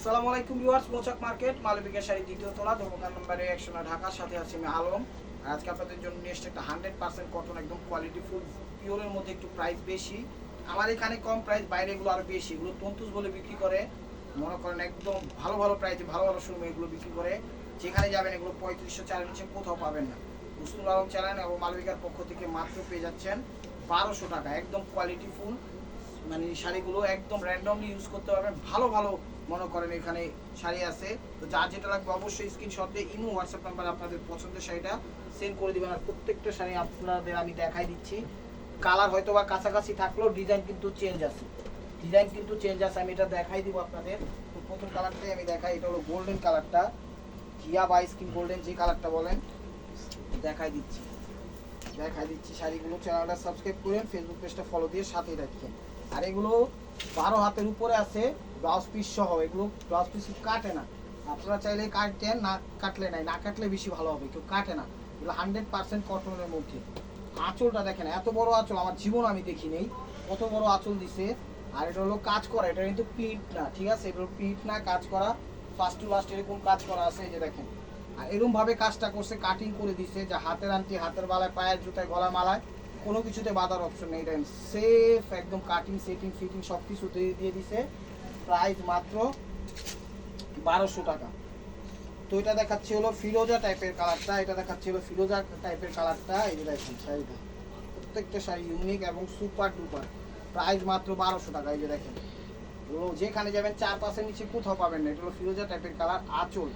আসসালামু আলাইকুম ভিউয়ার্স, মৌচাক মার্কেট মালবিকা শাড়ি দ্বিতীয় তলা, দোকান নম্বরে 109 ঢাকা। সাথে আছি আমি আলম। আর আজকে আপনাদের জন্য নিয়ে এসেছি একটা 100% কটন, একদম কোয়ালিটি ফুল পিওরের মধ্যে, একটু প্রাইস বেশি। আমার এখানে কম প্রাইস, বাইরে এগুলো আরও বেশি। এগুলো তন্তুজ বলে বিক্রি করে, মনে করেন একদম ভালো ভালো প্রাইসে ভালো ভালো শোরুমে এগুলো বিক্রি করে। যেখানে যাবেন এগুলো 3500 চালের নিচে কোথাও পাবেন না। মুসলিম আলম চ্যানেল এবং মালবিকার পক্ষ থেকে মাত্র পেয়ে যাচ্ছেন 1200 টাকা। একদম কোয়ালিটি ফুল মানে শাড়িগুলো একদম র্যান্ডমলি ইউজ করতে পারবেন। ভালো ভালো মনে করেন এখানে শাড়ি আছে। তো যার যেটা লাগবে অবশ্যই স্ক্রিনশট দিয়ে ইমো হোয়াটসঅ্যাপ নাম্বার আপনাদের পছন্দের শাড়িটা সেন্ড করে দেবেন। আর প্রত্যেকটা শাড়ি আপনাদের আমি দেখাই দিচ্ছি। কালার হয়তো বা কাছাকাছি থাকলেও ডিজাইন কিন্তু চেঞ্জ আছে, আমি এটা দেখাই দিব আপনাদের। তো প্রথম কালারটাই আমি দেখাই, এটা হলো গোল্ডেন কালারটা, ঘিয়া বা স্কিন গোল্ডেন যে কালারটা বলেন, দেখাই দিচ্ছি শাড়িগুলো। চ্যানেলটা সাবস্ক্রাইব করেন, ফেসবুক পেজটা ফলো দিয়ে সাথেই রাখেন। আর এগুলো 12 হাতের উপরে আছে, ব্লাউজ পিস সহ। এগুলো ব্লাউজ পিস কাটে না, আপনারা চাইলে কাটেন, না কাটলে নাই, না কাটলে বেশি ভালো হবে, কেউ কাটে না। এগুলো 100% কটনের মধ্যে। আঁচলটা দেখেন, এত বড় আঁচল আমার জীবন আমি দেখি নেই, কত বড় আঁচল দিছে। আর এটা হলো কাজ করা, এটা কিন্তু প্রিন্ট না, ঠিক আছে, এগুলো প্রিন্ট না, কাজ করা, ফার্স্ট টু লাস্ট এরকম কাজ করা আছে, এই যে দেখেন। আর এরকম ভাবে কাজটা করছে, কাটিং করে দিছে, যা হাতের আংটি, হাতের বালায়, পায়ের জুতায়, গলা মালায় কোনো কিছুতে বাঁধার অপশন নেই। দেখেন সেফ একদম, কাটিং সেটিং ফিটিং সব কিছু দিয়ে দিছে। প্রাইস মাত্র 1200 টাকা। তো এটা দেখাচ্ছে হলো ফিরোজা টাইপের কালারটা, এটা দেখাচ্ছে হলো ফিরোজা টাইপের কালারটা। এই যে দেখেন শাড়িটা, প্রত্যেকটা শাড়ি ইউনিক এবং সুপার ডুপার। প্রাইস মাত্র 1200 টাকা। এই যে দেখেন, যেখানে যাবেন 4-5-এর নিচে কোথাও পাবেন না। এটা হলো ফিরোজা টাইপের কালার। আঁচল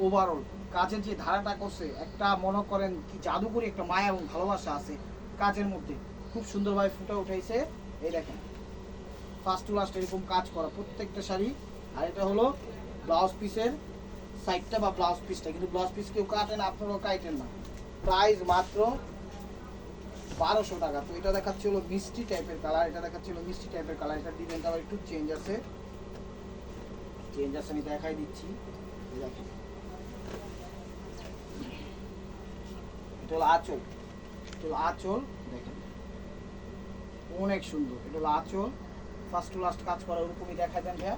ওভারঅল কাজের যে ধারাটা করছে, একটা মনে করেন কি জাদুকরি একটা মায়া এবং ভালোবাসা আছে কাজের মধ্যে, খুব সুন্দরভাবে ফুটে উঠেছে। এই দেখেন ফার্স্ট টু লাস্ট এরকম কাজ করা প্রত্যেকটা শাড়ি। আর এটা হলো ব্লাউজ পিসের সাইডটা বা ব্লাউজ পিসটা, কিন্তু ব্লাউজ পিস কেউ কাটেন, আপনারাও কাটেন না। প্রাইস মাত্র 1200 টাকা। তো এটা দেখাচ্ছে হলো মিষ্টি টাইপের কালার, এটা দেখাচ্ছে হলো মিষ্টি টাইপের কালার। এটা ডিজাইনটা আবার একটু চেঞ্জ আছে, আমি দেখাই দিচ্ছি। দেখেন এটা হলো আঁচল, দেখেন অনেক সুন্দর। এটা হলো আঁচল, ফার্স্ট টু লাস্ট কাজ করা, ওরকমই দেখাই দেন ভাইয়া।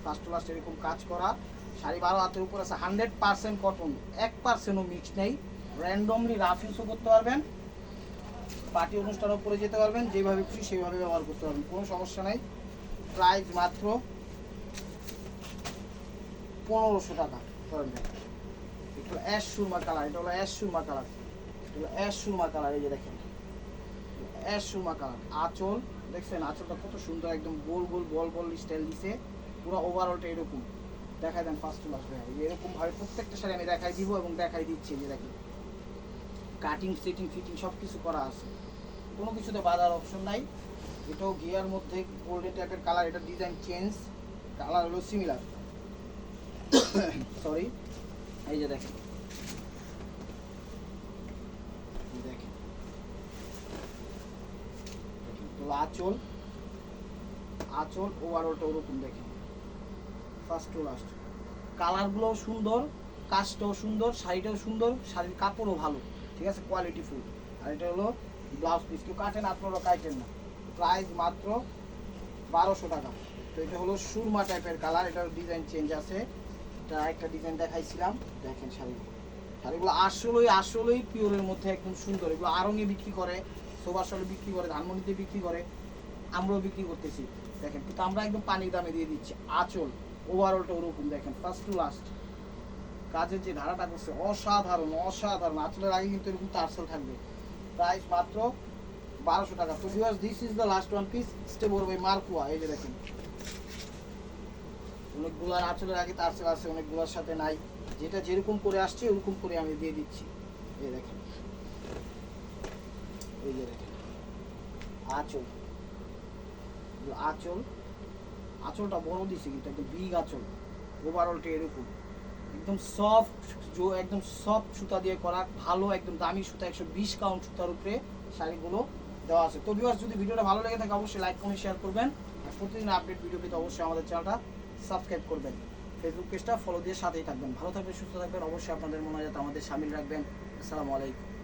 ফার্স্ট টু লাস্ট এরকম কাজ করা শাড়ি, 12 হাতের উপর আছে, 100% কটন, 1%ও মিক্স নেই। র্যান্ডমলি রাফ ইউজও করতে পারবেন, পার্টি অনুষ্ঠানও পরে যেতে পারবেন, যেভাবে খুশি সেইভাবে ব্যবহার করতে পারবেন, কোনো সমস্যা নাই। প্রাইস মাত্র 1500 টাকা। একটু অ্যাশ সুরমা কালার, এটা হলো অ্যাশ সুরমা কালার, এই যে দেখেন অ্যাশ সুরমা কালার। আঁচল দেখছেন, আঁচলটা কত সুন্দর, একদম গোল গোল বল বল স্টাইল দিছে। পুরো ওভারঅলটা এরকম দেখাই দেন ফার্স্ট টু লাস্ট। এরকম ভাবে প্রত্যেকটা শাড়ি আমি দেখাই দিব এবং দেখাই দিচ্ছি। যে দেখেন কাটিং সেটিং ফিটিং সব কিছু করা আছে, কোনো কিছুতে বাঁধার অপশন নাই। এটাও গিয়ার মধ্যে গোল্ডেন টাইপের কালার, এটা ডিজাইন চেঞ্জ, কালার হলো সিমিলার সরি। এই যে দেখেন আঁচল ওভারঅলটা ওরকম দেখেন ফার্স্ট টু লাস্ট। কালারগুলোও সুন্দর, কাজটাও সুন্দর, শাড়িটাও সুন্দর, শাড়ির কাপড়ও ভালো, ঠিক আছে, কোয়ালিটি ফুল। আর এটা হলো ব্লাউজ পিস, কেউ কাটেন, আপনারা কাটেন না। প্রাইস মাত্র 1200 টাকা। তো এটা হলো সুরমা টাইপের কালার, এটার ডিজাইন চেঞ্জ আছে। এটা একটা ডিজাইন দেখাইছিলাম, দেখেন শাড়িগুলো আসলেই পিওরের মধ্যে একদম সুন্দর। এগুলো আড়ঙে বিক্রি করে, সোবাসলে বিক্রি করে, ধানমন্ডিতে বিক্রি করে, আমরাও বিক্রি করতেছি দেখেন, কিন্তু আমরা একদম পানির দামে দিয়ে দিচ্ছি। আঁচল ওভারঅলটা ওরকম দেখেন, ফার্স্ট টু লাস্ট কাজের যে ধারাটা করছে অসাধারণ। আঁচলের আগে কিন্তু এরকম টার্সেল থাকবে। প্রাইস মাত্র 1200 টাকা। তো viewers, this is the last one piece, stay বড় ভাই মার্কুয়া। এই যে দেখেন অনেকগুলার আঁচলের আগে টার্সেল আছে, অনেকগুলোর সাথে নাই, যেটা যেরকম করে আসছে ওরকম করে আমি দিয়ে দিচ্ছি। এই দেখেন, এই যে দেখেন আঁচলটা বড় দিছে, কিন্তু একদম বিগ আঁচল। ওভারঅলটা এরকম একদম সফট সুতা দিয়ে করা, ভালো একদম দামি সুতা, 120 কাউন্ট সুতার উপরে শাড়িগুলো দেওয়া আছে। তো ভিউয়ার্স, যদি ভিডিওটা ভালো লেগে থাকে অবশ্যই লাইক কমেন্ট শেয়ার করবেন। আর প্রতিদিন আপডেট ভিডিও পেতে অবশ্যই আমাদের চ্যানেলটা সাবস্ক্রাইব করবেন, ফেসবুক পেজটা ফলো দিয়ে সাথেই থাকবেন। ভালো থাকবেন, সুস্থ থাকবেন, অবশ্যই আপনাদের মনে হয় যাতে আমাদের সামিল রাখবেন। আসসালামু আলাইকুম।